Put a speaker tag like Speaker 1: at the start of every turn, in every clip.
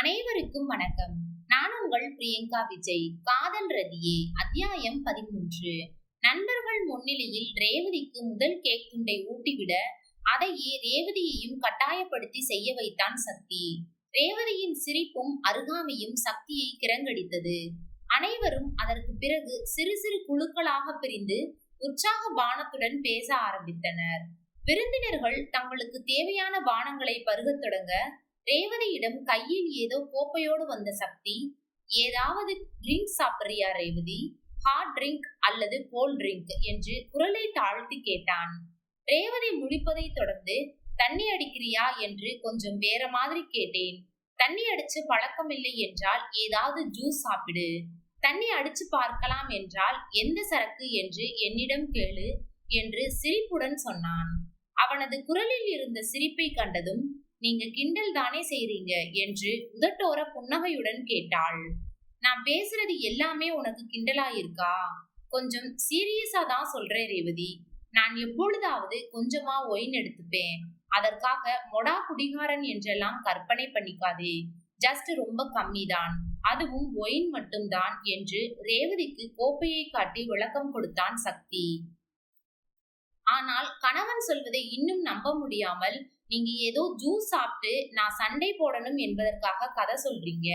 Speaker 1: அனைவருக்கும் வணக்கம். நான் உங்கள் பிரியங்கா விஜய். காதல் ரதியே அத்தியாயம் 13. நண்பர்கள் முன்னிலையில் ரேவதிக்கு முதல் கேக் துண்டை ஊட்டிவிட அதையே ரேவதியையும் கட்டாயப்படுத்தி செய்ய வைத்தான் சக்தி. ரேவதியின் சிரிப்பும் அருகாமையும் சக்தியை கிறங்கடித்தது. அனைவரும் அதற்கு பிறகு சிறு சிறு குழுக்களாக பிரிந்து உற்சாக பானத்துடன் பேச ஆரம்பித்தனர். விருந்தினர்கள் தங்களுக்கு தேவையான பானங்களை பருகத் தொடங்க ரேவதியிடம் கையில் ஏதோ கோப்பையோடு வந்த சக்தி, ஏதாவது ட்ரிங்க் சாப்பிடுறியா ரேவதி? ஹாட் ட்ரிங்க் அல்லது கோல்ட் ட்ரிங்க் என்று குரலை தாழ்த்தி கேட்டான். ரேவதி முழிப்பதை தொடர்ந்து, தண்ணி அடிக்கிறியா என்று கொஞ்சம் வேற மாதிரி கேட்டேன். தண்ணி அடிச்சு பழக்கமில்லை என்றால் ஏதாவது ஜூஸ் சாப்பிடு. தண்ணி அடிச்சு பார்க்கலாம் என்றால் எந்த சரக்கு என்று என்னிடம் கேளு என்று சிரிப்புடன் சொன்னான். அவனது குரலில் இருந்த சிரிப்பை கண்டதும், நீங்க கிண்டல் தானே செய்றீங்க என்று உதட்டோர புன்னகையுடன் கேட்டாள். நான் பேசுறது எல்லாமே உனக்கு கிண்டலா இருக்கா? கொஞ்சம் சீரியஸா தான் சொல்றேன் ரேவதி. நான் எப்பொழுதாவது கொஞ்சமா ஒயின் எடுத்துப்பேன். அதற்காக மொடா குடிகாரன் என்றெல்லாம் கற்பனை பண்ணிக்காதே. ஜஸ்ட் ரொம்ப கம்மிதான், அதுவும் ஒயின் மட்டும்தான் என்று ரேவதிக்கு கோப்பையை காட்டி விளக்கம் கொடுத்தான் சக்தி. ஆனால் கணவன் சொல்வதை இன்னும் நம்ப முடியாமல், நீங்க ஏதோ ஜூஸ் சாப்பிட்டு நான் சண்டை போடணும் என்பதற்காக கதை சொல்றீங்க.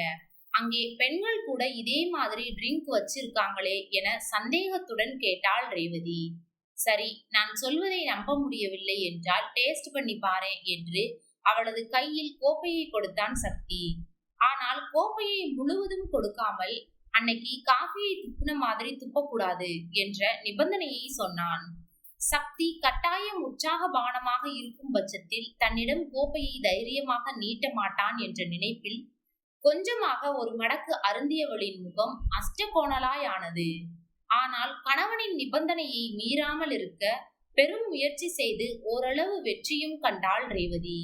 Speaker 1: அங்கே பெண்கள் கூட இதே மாதிரி ட்ரிங்க் வச்சிருக்காங்களே என சந்தேகத்துடன் கேட்டாள் ரேவதி. சரி, நான் சொல்வதை நம்ப முடியவில்லை என்றால் டேஸ்ட் பண்ணி பாரு என்று அவளது கையில் கோப்பையை கொடுத்தான் சக்தி. ஆனால் கோப்பையை முழுவதும் கொடுக்காமல், அன்னைக்கு காஃபியை துப்புன மாதிரி துப்பக்கூடாது என்ற நிபந்தனையை சொன்னான். சக்தி கட்டாயம் உற்சாக பானமாக இருக்கும் பட்சத்தில் தன்னிடம் கோப்பையை தைரியமாக நீட்ட மாட்டான் என்ற நினைப்பில் கொஞ்சமாக ஒரு மடக்கு அருந்தியவளின் முகம் அஷ்டகோணலாய் ஆனது. ஆனால் கணவனின் நிபந்தனையை மீறாமல் இருக்க பெரும் முயற்சி செய்து ஓரளவு வெற்றியும் கண்டாள் ரேவதி.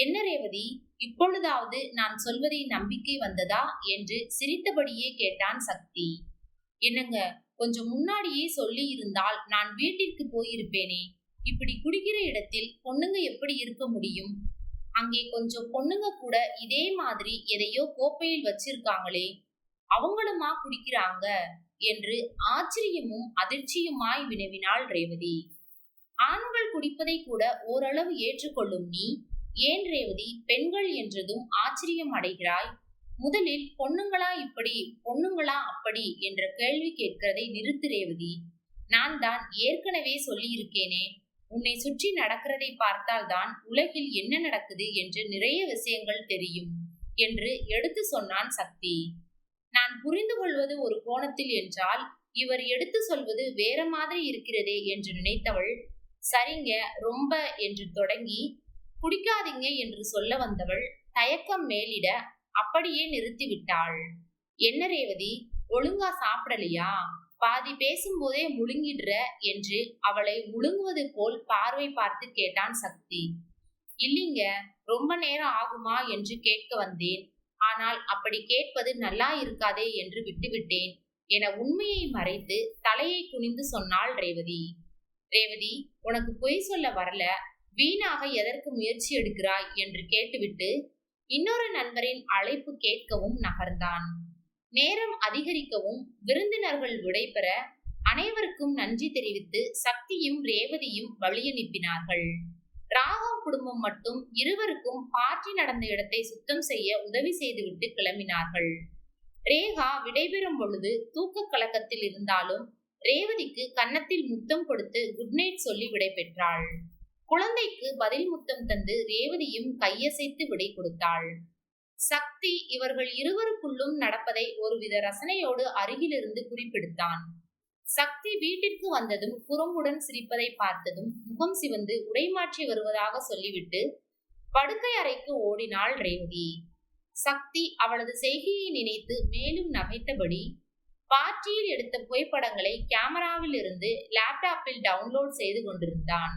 Speaker 1: என்ன ரேவதி, இப்பொழுதாவது நான் சொல்வதை நம்பிக்கை வந்ததா என்று சிரித்தபடியே கேட்டான் சக்தி. என்னங்க, கொஞ்சம் முன்னாடியே சொல்லி இருந்தால் நான் வீட்டிற்கு போயிருப்பேனே. இப்படி குடிக்கிற இடத்தில் பொண்ணுங்க எப்படி இருக்க முடியும்? அங்கே கொஞ்சம் பொண்ணுங்க கூட இதே மாதிரி எதையோ கோப்பையில் வச்சிருக்காங்களே, அவங்களுமா குடிக்கிறாங்க என்று ஆச்சரியமும் அதிர்ச்சியுமாய் வினவினாள் ரேவதி. ஆண்கள் குடிப்பதை கூட ஓரளவு ஏற்றுக்கொள்ளும் நீ ஏன் ரேவதி பெண்கள் என்றதும் ஆச்சரியம் அடைகிறாய்? முதலில் பொண்ணுங்களா இப்படி, பொண்ணுங்களா அப்படி என்ற கேள்வி கேட்கிறதை நிறுத்து ரேவதி. நான் தான் ஏற்கனவே சொல்லி இருக்கேனே, உன்னை சுற்றி நடக்கிறதை பார்த்தால்தான் உலகில் என்ன நடக்குது என்று நிறைய விஷயங்கள் தெரியும் என்று எடுத்து சொன்னான் சக்தி. நான் புரிந்து கொள்வது ஒரு கோணத்தில் என்றால் இவர் எடுத்து சொல்வது வேற மாதிரி இருக்கிறதே என்று நினைத்தவள், சரிங்க ரொம்ப என்று தொடங்கி குடிக்காதீங்க என்று சொல்ல வந்தவள் தயக்கம் மேலிட அப்படியே நிறுத்திவிட்டாள். என்ன ரேவதி, ஒழுங்கா சாப்பிடலையா? பாதி பேசும்போதே முழுங்கிடுற என்று அவளை முழுங்குவது போல் பார்வை பார்த்து கேட்டான் சக்தி. இல்லைங்க, ரொம்ப நேரம் ஆகுமா என்று கேட்க வந்தேன். ஆனால் அப்படி கேட்பது நல்லா இருக்காதே என்று விட்டுவிட்டேன் என உண்மையை மறைத்து தலையை குனிந்து சொன்னாள் ரேவதி. ரேவதி, உனக்கு பொய் சொல்ல வரல, வீணாக எதற்கு முயற்சி எடுக்கிறாய் என்று கேட்டுவிட்டு இன்னொரு நண்பரின் அழைப்பு கேட்கவும் நகர்ந்தான். நேரம் அதிகரிக்கவும் விருந்தினர்கள் விடைபெற அனைவருக்கும் நன்றி தெரிவித்து சக்தியும் ரேவதியும் வழியனுப்பினார்கள். ராகவ் குடும்பம் மட்டும் இருவருக்கும் பார்ட்டி நடந்த இடத்தை சுத்தம் செய்ய உதவி செய்துவிட்டு கிளம்பினார்கள். ரேகா விடைபெறும் பொழுது தூக்க கலக்கத்தில் இருந்தாலும் ரேவதிக்கு கன்னத்தில் முத்தம் கொடுத்து குட் நைட் சொல்லி விடைபெற்றாள். குழந்தைக்கு பதில் முத்தம் தந்து ரேவதியும் கையசைத்து விடை கொடுத்தாள். சக்தி இவர்கள் இருவருக்குள்ளும் நடப்பதை ஒருவித ரசனையோடு அருகிலிருந்து குறிப்பிடுத்தான். சக்தி வீட்டிற்கு வந்ததும் குறும்புடன் சிரிப்பதை பார்த்ததும் முகம் சிவந்து உடைமாற்றி வருவதாக சொல்லிவிட்டு படுக்கை அறைக்கு ஓடினாள் ரேவதி. சக்தி அவளது செய்கையை நினைத்து மேலும் நகைத்தபடி பார்ட்டியில் எடுத்த புகைப்படங்களை கேமராவில் இருந்து லேப்டாப்பில் டவுன்லோட் செய்து கொண்டிருந்தான்.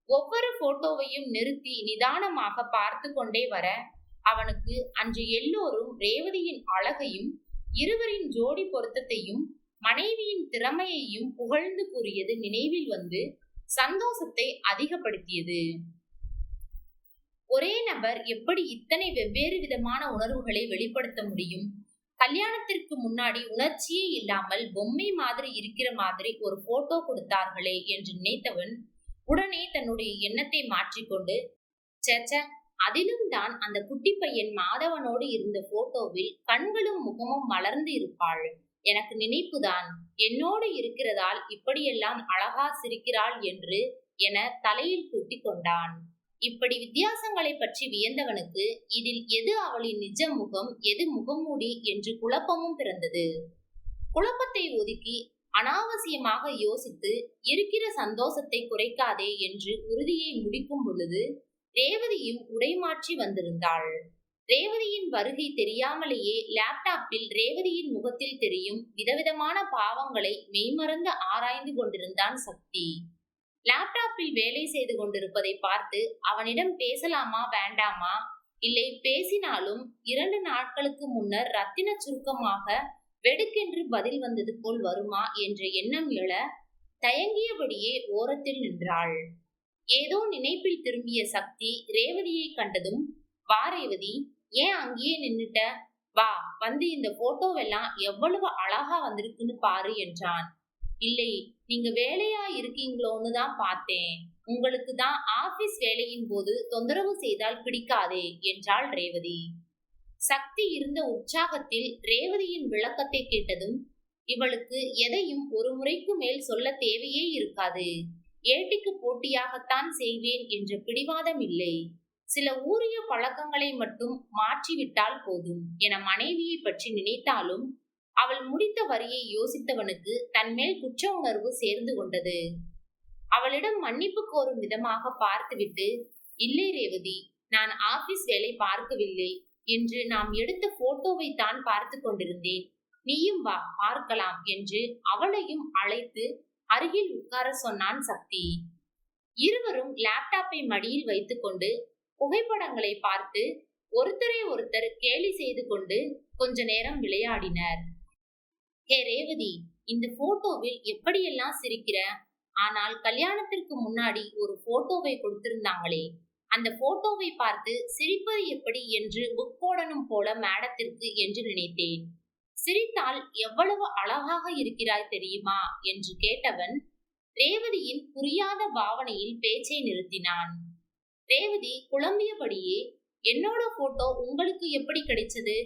Speaker 1: ஒவ்வொரு போட்டோவையும் நிறுத்தி நிதானமாக பார்த்து கொண்டே வர அவனுக்கு அன்று எல்லோரும் ரேவதியின் அழகையும் இருவரின் ஜோடி பொருத்தத்தையும் மனைவியின் திறமையையும் புகழ்ந்து கூறியது நினைவில் வந்து சந்தோஷத்தை அதிகப்படுத்தியது. ஒரே நபர் எப்படி இத்தனை வெவ்வேறு விதமான உணர்வுகளை வெளிப்படுத்த முடியும்? கல்யாணத்திற்கு முன்னாடி உணர்ச்சியே இல்லாமல் பொம்மை மாதிரி இருக்கிற மாதிரி ஒரு போட்டோ கொடுத்தார்களே என்று நினைத்தவன் உடனே தன்னுடைய எண்ணத்தை மாற்றிக்கொண்டு, சேச்ச, அதிலும் தான் அந்த குட்டி பையன் மாதவனோடு இருந்த போட்டோவில் கண்களும் முகமும் மலர்ந்து இருப்பாள். எனக்கு நினைப்புதான், என்னோடு இருக்கிறதால் இப்படியெல்லாம் அழகா சிரிக்கிறாள் என்று என தலையில் கூட்டி கொண்டான். இப்படி வித்தியாசங்களை பற்றி வியந்தவனுக்கு இதில் எது அவளின் நிஜ முகம், எது முகமூடி என்று குழப்பமும் பிறந்தது. குழப்பத்தை ஒதுக்கி அனாவசியமாக யோசித்து இருக்கிற சந்தோஷத்தை குறைக்காதே என்று உறுதியை முடிக்கும் பொழுது ரேவதியும் உடைமாற்றி வந்திருந்தாள். ரேவதியின் வருகை தெரியாமலேயே லேப்டாப்பில் ரேவதியின் முகத்தில் தெரியும் விதவிதமான பாவங்களை மெய்மறந்து ஆராய்ந்து கொண்டிருந்தான் சக்தி. லேப்டாப்பில் வேலை செய்து கொண்டிருப்பதை பார்த்து அவனிடம் பேசலாமா வேண்டாமா, இல்லை பேசினாலும் 2 நாட்களுக்கு முன்னர் ரத்தின சுருக்கமாக வெடுக்கென்று பதில் வந்தது போல் வருமா என்ற எண்ணம் எழ தயங்கியபடியே ஓரத்தில் நின்றாள். ஏதோ நினைப்பில் திரும்பிய சக்தி ரேவதியை கண்டதும், வா ரேவதி, ஏன் அங்கேயே நின்னுட்ட, வா வந்து இந்த போட்டோவெல்லாம் எவ்வளவு அழகா வந்திருக்குன்னு பாரு என்றான். இல்லை, நீங்க வேலையா இருக்கீங்களோன்னு தான் பார்த்தேன், உங்களுக்கு தான் ஆபீஸ் வேலையின் போது தொந்தரவு செய்தால் பிடிக்காதே என்றாள் ரேவதி. சக்தி இருந்த உற்சாகத்தில் ரேவதியின் விளக்கத்தை கேட்டதும் இவளுக்கு எதையும் ஒரு முறைக்கு மேல் சொல்ல தேவையே இருக்காது, ஏட்டிக்கு போட்டியாகத்தான் செய்வேன் என்ற பிடிவாதம் இல்லை, சில ஊரிய பழக்கங்களை மட்டும் மாற்றிவிட்டால் போதும் என மனைவியை பற்றி நினைத்தாலும் அவள் முடித்த வரியை யோசித்தவனுக்கு தன்மேல் குற்ற உணர்வு சேர்ந்து கொண்டது. அவளிடம் மன்னிப்பு கோரும் விதமாக பார்த்துவிட்டு, இல்லை ரேவதி, நான் ஆபீஸ் வேலை பார்க்கவில்லை என்று நாம் எடுத்த போட்டோவை தான் பார்த்து கொண்டிருந்தேன், நீயும் வா பார்க்கலாம் என்று அவளையும் அழைத்து அருகில் உட்கார சொன்னான் சக்தி. இருவரும் லேப்டாப்பை மடியில் வைத்துக்கொண்டு புகைப்படங்களை பார்த்து ஒருத்தரை ஒருத்தர் கேலி செய்து கொண்டு கொஞ்ச நேரம் விளையாடினர். ஹே ரேவதி, இந்த போட்டோவில் எப்படியெல்லாம் சிரிக்கிற, ஆனால் கல்யாணத்திற்கு முன்னாடி ஒரு போட்டோவை கொடுத்திருந்தாங்களே, அந்த போட்டோவை பார்த்து சிரிப்பது எப்படி என்று புக் போடணும் போல மேடத்திற்கு என்று நினைத்தேன், சிரித்தால் எவ்வளவு அழகாக இருக்கிறாய் தெரியுமா என்று கேட்டவன் ரேவதியின் புரியாத பாவனையில் பேச்சை நிறுத்தினான். ரேவதி குழம்பியபடியே, என்னோட போட்டோ உங்களுக்கு எப்படி கிடைச்சது,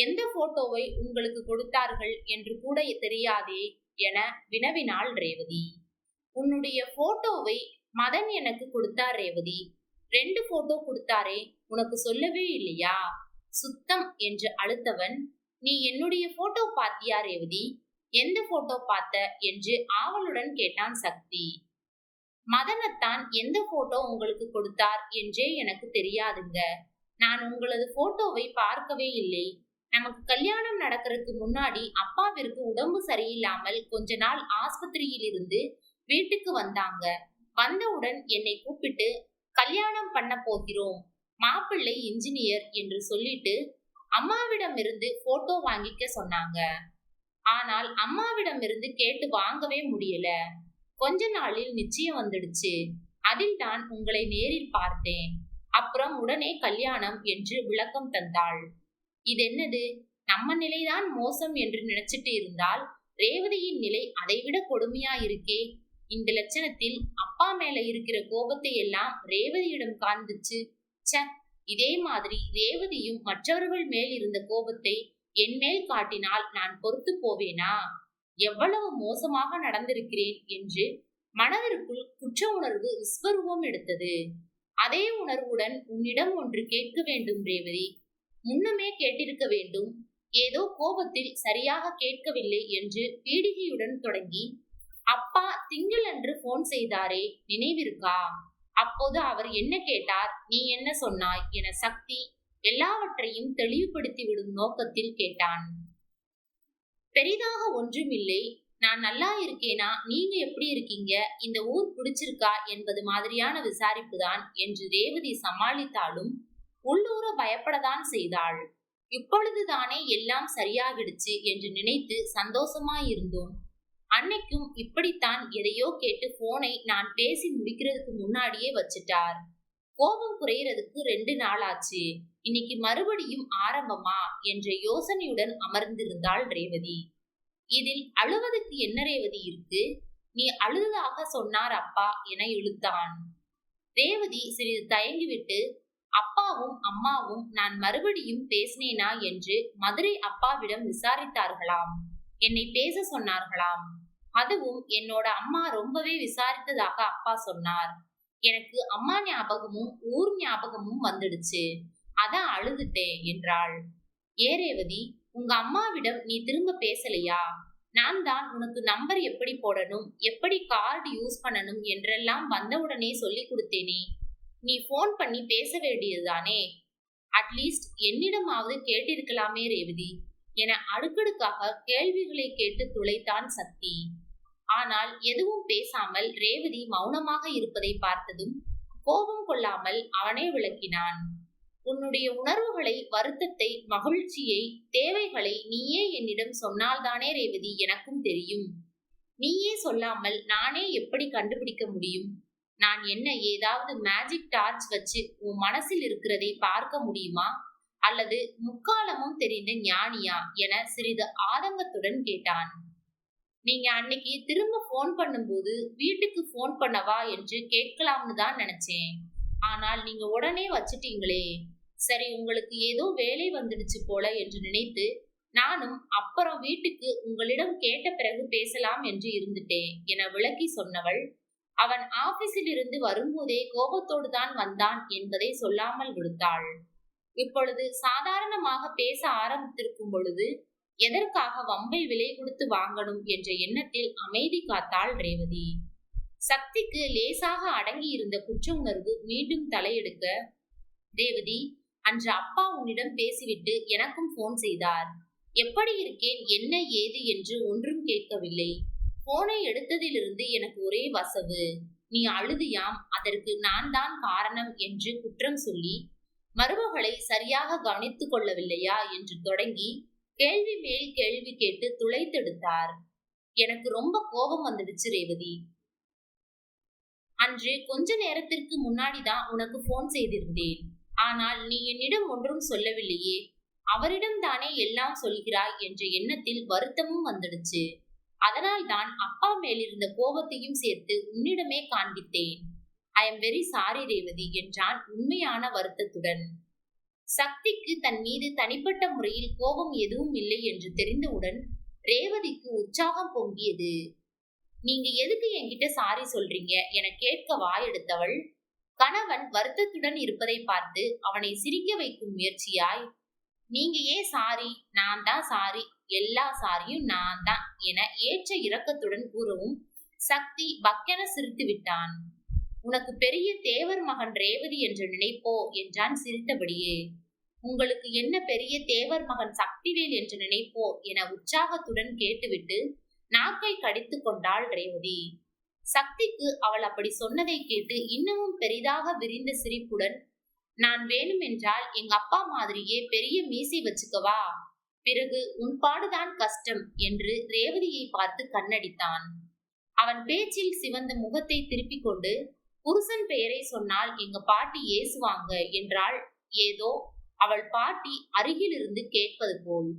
Speaker 1: எந்த போட்டோவை உங்களுக்கு கொடுத்தார்கள் என்று கூட தெரியாதே என வினவினாள் ரேவதி. உன்னுடைய போட்டோவை மதன் எனக்கு கொடுத்தார் ரேவதி, 2 போட்டோ கொடுத்தாரே, உனக்கு சொல்லவே இல்லையா, சுத்தம் என்று அழுத்தவன், நீ என்னுடைய போட்டோ பாத்தியா ரேவதி, எந்த போட்டோ பார்த்த என்று ஆவலுடன் கேட்டான் சக்தி. மதனத்தான் எந்த போட்டோ உங்களுக்கு கொடுத்தார் என்றே எனக்கு தெரியாதுங்க, நான் உங்களது போட்டோவை பார்க்கவே இல்லை, நமக்கு கல்யாணம் நடக்கிறதுக்கு முன்னாடி அப்பாவிற்கு உடம்பு சரியில்லாமல் கொஞ்ச நாள் ஆஸ்பத்திரியில் இருந்து வீட்டுக்கு வந்தாங்க, வந்தவுடன் என்னை கூப்பிட்டு கல்யாணம் பண்ண போகிறோம், மாப்பிள்ளை இன்ஜினியர் என்று சொல்லிட்டு அம்மாவிடம் இருந்து போட்டோ வாங்கிக்க சொன்னாங்க. ஆனால் அம்மாவிடம் இருந்து கேட்டு வாங்கவே முடியல, கொஞ்ச நாளில் நிச்சயம் வந்துடுச்சு, அதில் தான் உங்களை நேரில் பார்த்தேன், அப்புறம் உடனே கல்யாணம் என்று விளக்கம் தந்தாள். இதென்னது, நம்ம நிலைதான் மோசம் என்று நினைச்சிட்டு இருந்தால் ரேவதியின் நிலை அதைவிட கொடுமையா இருக்கே, இந்த லட்சணத்தில் அப்பா மேல இருக்கிற கோபத்தை எல்லாம் ரேவதியிடம் காண்பிச்சு, ச, இதே மாதிரி ரேவதியும் மற்றவர்கள் மேல் இருந்த கோபத்தை என் மேல் காட்டினால் நான் பொறுத்து போவேனா, எவ்வளவு மோசமாக நடந்திருக்கிறேன் என்று மனதிற்குள் குற்ற உணர்வு விஸ்வரூபம் எடுத்தது. அதே உணர்வுடன் உன்னிடம் ஒன்று கேட்க வேண்டும் ரேவதி, முன்னமே கேட்டிருக்க வேண்டும், ஏதோ கோபத்தில் சரியாக கேட்கவில்லை என்று பீடிகையுடன் தொடங்கி, அப்பா திங்களன்று போன் செய்தாரே நினைவிருக்கா, அப்போது அவர் என்ன கேட்டார், நீ என்ன சொன்னாய் என சக்தி எல்லாவற்றையும் தெளிவுபடுத்தி விடும் நோக்கத்தில் கேட்டான். பெரிதாக ஒன்றுமில்லை, நான் நல்லா இருக்கேனா, நீங்க எப்படி இருக்கீங்க, இந்த ஊர் பிடிச்சிருக்கா என்பது மாதிரியான விசாரிப்பு தான் என்று ரேவதி சமாளித்தாலும் உள்ளூர பயப்படத்தான் செய்தாள். இப்பொழுதுதானே எல்லாம் சரியாகிடுச்சு என்று நினைத்து சந்தோஷமாயிருந்தோம். அன்னைக்கும் இப்படித்தான் எதையோ கேட்டு போனை நான் பேசி முடிக்கிறதுக்கு முன்னாடியே வச்சிட்டார். கோபம் குறையறதுக்கு 2 நாள் ஆச்சு. இன்னைக்கு மறுபடியும் ஆரம்பமா என்ற யோசனையுடன் அமர்ந்திருந்தாள் ரேவதி. இதில் அழுவதற்கு என்ன ரேவதி இருக்கு? நீ அழுததாக சொன்னார் அப்பா என இழுத்தான். ரேவதி சிறிது தயங்கிவிட்டு, அப்பாவும் அம்மாவும் நான் மறுபடியும் பேசினேனா என்று மதுரை அப்பாவிடம் விசாரித்தார்களாம். என்னை பேச சொன்னார்களாம். அதுவும் என்னோட அம்மா ரொம்பவே விசாரித்ததாக அப்பா சொன்னார். எனக்கு அம்மா ஞாபகமும் ஊர் ஞாபகமும் வந்துடுச்சு. அதான் அழுதுட்டேன் என்றாள். ஏ ரேவதி, உங்க அம்மாவிடம் நீ திரும்ப பேசலையா? நான் தான் உனக்கு நம்பர் எப்படி போடணும், எப்படி கார்டு யூஸ் பண்ணணும் என்றெல்லாம் வந்தவுடனே சொல்லி கொடுத்தேனே. நீ போன் பண்ணி பேச வேண்டியதுதானே? அட்லீஸ்ட் என்னிடமாவது கேட்டிருக்கலாமே ரேவதி என அடுக்கடுக்காக கேள்விகளை கேட்டு துளைத்தான் சக்தி. ஆனால் எதுவும் பேசாமல் ரேவதி மௌனமாக இருப்பதை பார்த்ததும் கோபம் கொள்ளாமல் அவனே விளக்கினான். உன்னுடைய உணர்வுகளை, வருத்தத்தை, மகிழ்ச்சியை, தேவைகளை நீயே என்னிடம் சொன்னால்தானே ரேவதி எனக்கும் தெரியும். நீயே சொல்லாமல் நானே எப்படி கண்டுபிடிக்க முடியும்? நான் என்ன ஏதாவது மேஜிக் டார்ச் வச்சு உன் மனசில் இருக்கிறதை பார்க்க முடியுமா? அல்லது முக்காலமும் தெரிந்த ஞானியா என சிறிது ஆதங்கத்துடன் கேட்டான். நீங்க அன்னைக்கு திரும்ப போன் பண்ணும்போது வீட்டுக்கு போன் பண்ணவா என்று கேட்கலாம்னு தான் நினைச்சேன். ஆனால் நீங்க உடனே வச்சிட்டீங்களே. சரி, உங்களுக்கு ஏதோ வேலை வந்துடுச்சு போல என்று நினைத்து நானும் அப்புறம் வீட்டுக்கு உங்களிடம் கேட்ட பிறகு பேசலாம் என்று இருந்துட்டேன் என விளக்கி சொன்னவள், அவன் ஆபீஸில் இருந்து வரும்போதே கோபத்தோடு தான் வந்தான் என்பதை சொல்லாமல் விடுத்தாள். இப்பொழுது சாதாரணமாக பேச ஆரம்பித்திருக்கும் பொழுது எதற்காக வம்பை விலை கொடுத்து வாங்கணும் என்ற எண்ணத்தில் அமைதி காத்தாள் ரேவதி. சக்திக்கு லேசாக அடங்கி இருந்த குற்ற உணர்வு மீண்டும் தலையெடுக்க, ரேவதி, அன்று அப்பா உன்னிடம் பேசிவிட்டு எனக்கும் போன் செய்தார். எப்படி இருக்கேன், என்ன ஏது என்று ஒன்றும் கேட்கவில்லை. போனை எடுத்ததிலிருந்து எனக்கு ஒரே வசவு. நீ அழுதியாம், அதற்கு நான் தான் காரணம் என்று குற்றம் சொல்லி மருமகளை சரியாக கவனித்துக் கொள்ளவில்லையா என்று தொடங்கி கேள்வி மேல் கேள்வி கேட்டு துளைத்தெடுத்தார். எனக்கு ரொம்ப கோபம் வந்துடுச்சு ரேவதி. அன்று கொஞ்ச நேரத்திற்கு முன்னாடிதான் உனக்கு போன் செய்திருந்தேன். ஆனால் நீ என்னிடம் ஒன்றும் சொல்லவில்லையே. அவரிடம் தானே எல்லாம் சொல்கிறாய் என்ற எண்ணத்தில் வருத்தமும் வந்துடுச்சு. அதனால் தான் அப்பா மேலிருந்த கோபத்தையும் சேர்த்து உன்னிடமே காண்பித்தேன். I am very sorry Revathi என்றான் உண்மையான வருத்தத்துடன். சக்திக்கு தன் மீது தனிப்பட்ட முறையில் கோபம் எதுவும் இல்லை என்று தெரிந்தவுடன் ரேவதிக்கு உற்சாகம் பொங்கியது. நீங்க எதுக்கு என்கிட்ட சாரி சொல்றீங்க என கேட்க வாயெடுத்தவள், கணவன் வருத்தத்துடன் இருப்பதை பார்த்து அவனை சிரிக்க வைக்கும் முயற்சியாய், நீங்க ஏன் சாரி, நான் தான் சாரி, எல்லா சாரியும் நான் தான் என ஏற்ற இரக்கத்துடன் கூறவும் சக்தி பக்கென சிரித்து விட்டான். உனக்கு பெரிய தேவர் மகன் ரேவதி என்று நினைப்போ என்றான் சிரித்தபடியே. உங்களுக்கு என்ன பெரிய தேவர் மகன் சக்திவேல் என்று நினைப்போ என உற்சாகத்துடன் கேட்டுவிட்டு நாக்கை கடித்து கொண்டாள் ரேவதி. சக்திக்கு அவள் அப்படி சொன்னதை கேட்டு இன்னமும் பெரிதாக விரிந்த சிரிப்புடன், நான் வேணுமென்றால் எங்க அப்பா மாதிரியே பெரிய மீசை வச்சுக்கவா? பிறகு உன் பாடுதான் கஷ்டம் என்று ரேவதியை பார்த்து கண்ணடித்தான். அவன் பேச்சில் சிவந்த முகத்தை திருப்பிக் கொண்டு, புருஷன் பெயரை சொன்னால் எங்க பாட்டி ஏசுவாங்க என்றாள். ஏதோ அவள் பாட்டி அருகில் இருந்து கேட்பது போல்.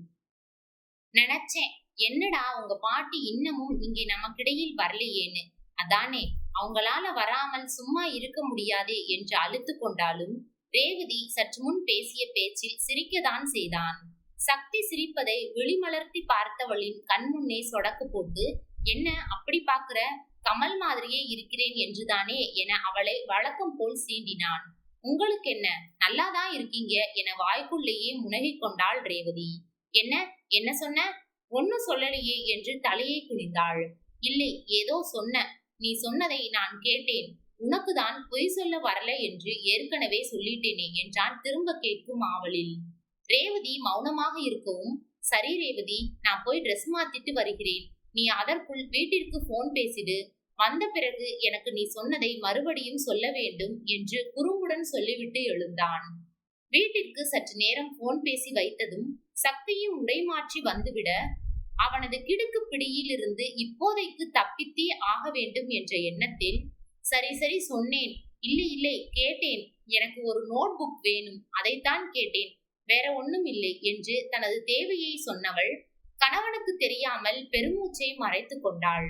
Speaker 1: நினைச்சேன், என்னடா உங்க பாட்டி இன்னமும் இங்கே நமக்கிடையில் வரலையேன்னு. அதானே, அவங்களால வராமல் சும்மா இருக்க முடியாதே என்று அழுத்து கொண்டாலும் ரேவதி சற்று முன் பேசிய பேச்சில் சிரிக்கத்தான் செய்தான். சக்தி சிரிப்பதை விழிமலர்த்தி பார்த்தவளின் கண் முன்னே சொடக்கு போட்டு, என்ன அப்படி பாக்குற, கமல் மாதிரியே இருக்கிறேன் என்றுதானே என அவளை வழக்கம் போல் சீண்டினான். உங்களுக்கு என்ன, நல்லாதான் இருக்கீங்க என வாய்க்குள்ளேயே முனகிக் கொண்டாள் ரேவதி. என்ன என்ன சொன்ன? ஒன்னும் சொல்லலையே என்று தலையை குனிந்தாள். இல்லை, ஏதோ சொன்ன. நீ சொன்னதை நான் கேட்டேன். உனக்குதான் பொய் சொல்ல வரல என்று ஏற்கனவே சொல்லிட்டேனே என்றான் திரும்ப கேட்கும் ஆவலில். ரேவதி மௌனமாக இருக்கவும், சரி ரேவதி, நான் போய் ட்ரெஸ் மாத்திட்டு வருகிறேன். நீ அதற்குள் வீட்டிற்கு போன் பேசிடு. வந்த பிறகு எனக்கு நீ சொன்னதை மறுபடியும் சொல்ல வேண்டும் என்று குறும்புடன் சொல்லிவிட்டு எழுந்தான். வீட்டிற்கு சற்று நேரம் போன் பேசி வைத்ததும் சக்தியும் உடை மாற்றி வந்துவிட, அவனது கிடுக்கு பிடியில் இருந்து இப்போதைக்கு தப்பித்தே ஆக வேண்டும் என்ற எண்ணத்தில், சரி சரி சொன்னேன், இல்லை இல்லை கேட்டேன். எனக்கு ஒரு நோட் புக் வேணும், அதைத்தான் கேட்டேன், வேற ஒண்ணும் இல்லை என்று தனது தேவையை சொன்னவள் கணவனுக்கு தெரியாமல் பெருமூச்சை மறைத்து கொண்டாள்.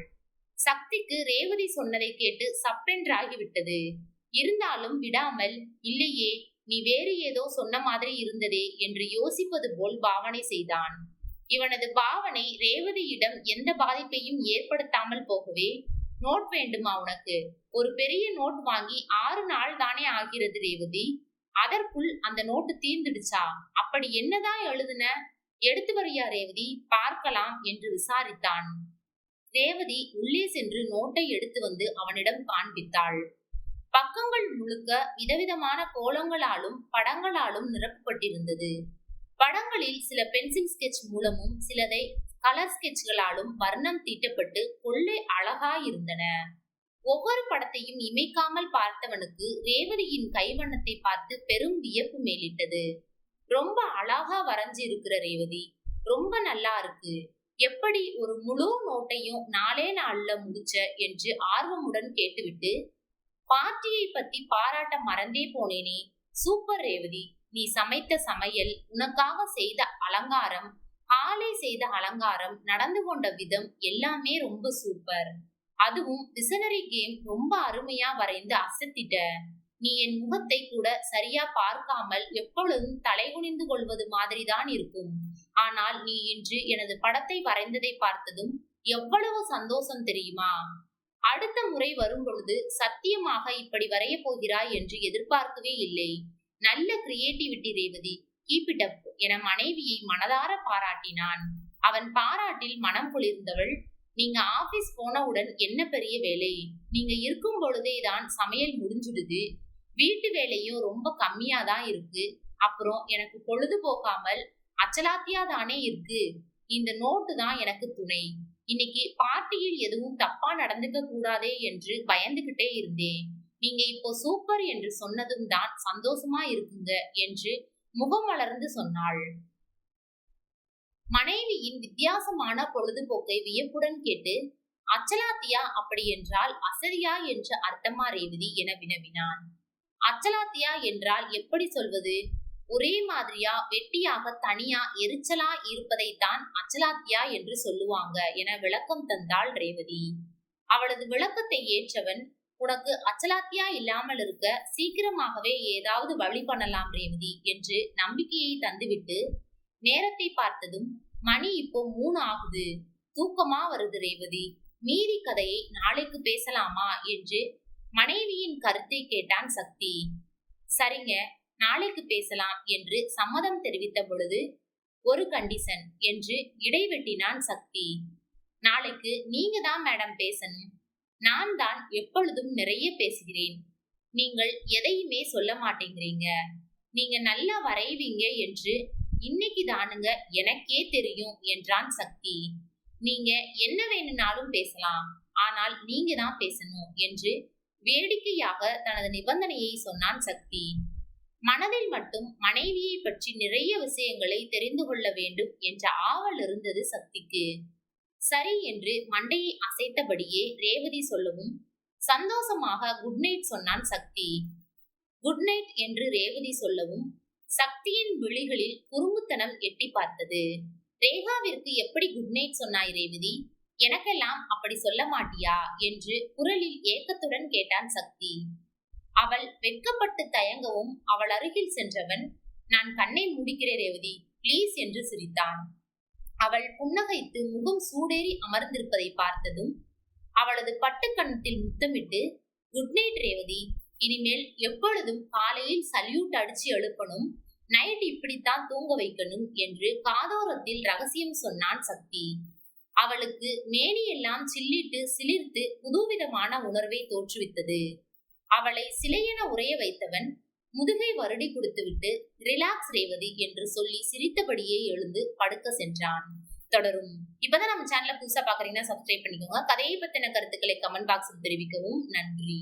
Speaker 1: சக்திக்கு ரேவதி சொன்னதை கேட்டு சப்பென்றாகிவிட்டது. இருந்தாலும் விடாமல், இல்லையே, நீ வேறு ஏதோ சொன்ன மாதிரி இருந்ததே என்று யோசிப்பது போல் பாவனை செய்தான். இவனது பாவனை ரேவதியிடம் எந்த பாதிப்பையும் ஏற்படுத்தாமல் போகவே, நோட் வேண்டுமா உனக்கு? ஒரு பெரிய நோட் வாங்கி 6 நாள் தானே ஆகிறது ரேவதி, அதற்குள் அந்த நோட்டு தீர்ந்துடுச்சா? அப்படி என்னதான் எழுதுன? எடுத்து வரியா ரேவதி, பார்க்கலாம் என்று விசாரித்தான். ரேவதி உள்ளே சென்று நோட்டை எடுத்து வந்து அவனிடம் காண்பித்தாள். பக்கங்கள் முழுக்க விதவிதமான கோலங்களாலும் படங்களாலும் நிரப்பப்பட்டிருந்தது. படங்களில் சில பென்சில் ஸ்கெட்ச் மூலமும் சிலதை கலர் ஸ்கெட்ச்களாலும் வர்ணம் தீட்டப்பட்டு கொள்ளை அழகாயிருந்தன. ஒவ்வொரு படத்தையும் இமைக்காமல் பார்த்தவனுக்கு ரேவதியின் கைவண்ணத்தை பார்த்து பெரும் வியப்பு மேலிட்டது. ரொம்ப அழகா வரைஞ்சு இருக்கிற ரேவதி, ரொம்ப நல்லா இருக்கு. எப்படி ஒரு முழு நோட்டையும் 4 நாள்ல முடிச்ச என்று ஆர்வமுடன் கேட்டுவிட்டு, பார்ட்டியை பத்தி பாராட்ட மறந்தே போனேனே, சூப்பர் ரேவதி, நீ சமைத்த சமையல், உனக்காக செய்த அலங்காரம், ஹாலை செய்த அலங்காரம், நடந்து கொண்ட விதம் எல்லாமே ரொம்ப சூப்பர். அதுவும் டிசனரி கேம் ரொம்ப அருமையா வரைந்து அசத்திட்ட. நீ என் முகத்தை கூட சரியா பார்க்காமல் எப்பொழுதும் தலைகுனிந்து கொள்வது மாதிரிதான் இருக்கும். ஆனால் நீ இன்று எனது படத்தை வரைந்ததை பார்த்ததும் எவ்வளவு சந்தோஷம் தெரியுமா? அடுத்த முறை வரும் பொழுது சத்தியமாக இப்படி வரைய போகிறாய் என்று எதிர்பார்க்கவே இல்லை. நல்ல creativity Revathi, keep it up என மனைவியை மனதார பாராட்டினான். அவன் பாராட்டில் மனம் குளிர்ந்தவள், நீங்க ஆபீஸ் போனவுடன் என்ன பெரிய வேலை? நீங்க இருக்கும் பொழுதே தான் சமையல் முடிஞ்சுடுது. வீட்டு வேலையும் ரொம்ப கம்மியா தான் இருக்கு. அப்புறம் எனக்கு பொழுது போகாமல் அச்சலாத்தியா தானே இருக்கு. இந்த நோட்டு தான் எனக்கு துணை. இன்னைக்கு பார்ட்டியில் எதுவும் தப்பா நடந்துக்க கூடாதே என்று பயந்துகிட்டே இருந்தேன். நீங்க இப்போ சூப்பர் என்று சொன்னதும் தான் சந்தோஷமா இருக்குங்க என்று முகம் வளர்ந்து சொன்னாள். மனைவியின் வித்தியாசமான பொழுதுபோக்கை வியப்புடன் கேட்டு, அச்சலாத்தியா அப்படி என்றால் அசதியா என்று அர்த்தமா ரேவதி என வினவினான். அச்சலாத்தியா என்றால் எப்படி சொல்வது? ஒரே மாதிரியா வெட்டியாக தனியா எரிச்சலா இருப்பதைத்தான் அச்சலாத்தியா என்று சொல்லுவாங்க என விளக்கம் தந்தாள் ரேவதி. அவளது விளக்கத்தை ஏற்றவன், உனக்கு அச்சலாத்தியா இல்லாமல் இருக்க சீக்கிரமாகவே ஏதாவது வழி பண்ணலாம் ரேவதி என்று நம்பிக்கையை தந்துவிட்டு, நேரத்தை பார்த்ததும் மணி இப்போ 3 ஆகுது, தூக்கமா வருது ரேவதி, மீதி கதையை நாளைக்கு பேசலாமா என்று மனைவியின் கருத்தை கேட்டான் சக்தி. சரிங்க, நாளைக்கு பேசலாம் என்று சம்மதம் தெரிவித்த பொழுது, ஒரு கண்டிஷன் என்று இடைவெட்டினான் சக்தி. நாளைக்கு நீங்க தான் மேடம் பேசணும். நான் தான் எப்பொழுதும் நிறைய பேசுகிறேன். நீங்கள் எதையுமே சொல்ல மாட்டேங்கிறீங்க. நீங்க நல்லா வரைவீங்க என்று இன்னைக்கு தானுங்க எனக்கே தெரியும் என்றான் சக்தி. நீங்க என்ன வேணும்னாலும் பேசலாம், ஆனால் நீங்க தான் பேசணும் என்று வேடிக்கையாக தனது நிபந்தனையை சொன்னான் சக்தி. மனதில் மட்டும் மனைவியை பற்றி நிறைய விஷயங்களை தெரிந்து கொள்ள வேண்டும் என்ற ஆவல் இருந்தது சக்திக்கு. சரி என்று மண்டையை அசைத்தபடியே ரேவதி சொல்லவும் சந்தோஷமாக குட் நைட் சொன்னான் சக்தி. குட் நைட் என்று ரேவதி சொல்லவும் சக்தியின் விழிகளில் குறும்புத்தனம் எட்டி பார்த்தது. ரேகாவிற்கு எப்படி குட் நைட் சொன்னாய் ரேவதி? எனக்கெல்லாம் அப்படி சொல்ல மாட்டியா என்று குரலில் ஏக்கத்துடன் கேட்டான் சக்தி. அவள் வெட்கப்பட்டு தயங்கவும் அவள் அருகில் சென்றவன், நான் கண்ணை மூடிக்கிறேன் ரேவதி பிளீஸ் என்று சிரித்தான். அவள் புன்னகைத்து முகம் சூடேறி அமர்ந்திருப்பதை பார்த்ததும் அவளது பட்டு கண்ணத்தில் முத்தமிட்டு, குட் நைட் ரேவதி, இனிமேல் எப்பொழுதும் காலையில் சல்யூட் அடிச்சு எழுப்பணும், நைட் இப்படித்தான் தூங்க வைக்கணும் என்று காதோரத்தில் ரகசியம் சொன்னான் சக்தி. அவளுக்கு மேனியெல்லாம் சில்லிட்டு சிலிர்த்து புதுவிதமான உணர்வை தோற்றுவித்தது. அவளை சிலையென உறைய வைத்தவன் முதுகை வருடி கொடுத்துவிட்டு ரிலாக்ஸ் ரேவதி என்று சொல்லி சிரித்தபடியே எழுந்து படுக்க சென்றான். தொடரும். இப்பதான் நம்ம சேனலை புதுசா பாக்குறீங்கன்னா சப்ஸ்கிரைப் பண்ணிக்கோங்க. கதையை பத்தின கருத்துக்களை கமெண்ட் பாக்ஸில் தெரிவிக்கவும். நன்றி.